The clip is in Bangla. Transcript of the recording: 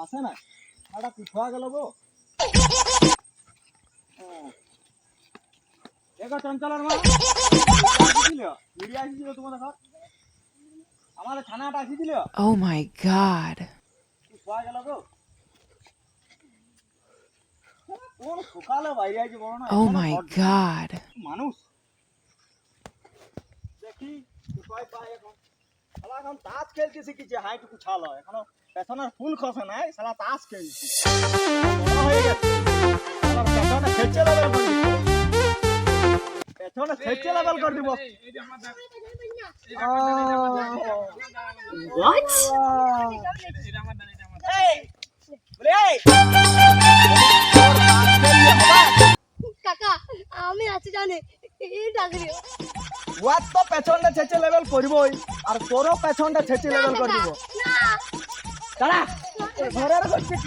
আছে না এটা পিঠা গেল গো চঞ্চলের মা মিডিয়া আসছিল তোমাদের ঘর আমাদের থানাটা আসিছিল Oh my god. পিঠা গেল গো কোন সকালে বাইরে আছে বলো না Oh my god. মানুষ দেখি উপায় পাই এখন শালা এখন তাস খেলতে শিখেছে হাইটুকু ছালো এখনো পেছনের ফুল খসে নাই শালা তাস খেলছি বড় হয়ে গেছে শালা পেছনে ছেচে লেভেল করে দিব পেছনে ছেচে লেভেল করে দিব What? এই বলে এই কাকা আমি আছি জানে এই ডাকরি ওয়াত তো পেছনটা ছেচে লেভেল করবই আর তোরও পেছনটা ছেচে লেভেল করে দিব না দাঁড়া ঘরের করছিস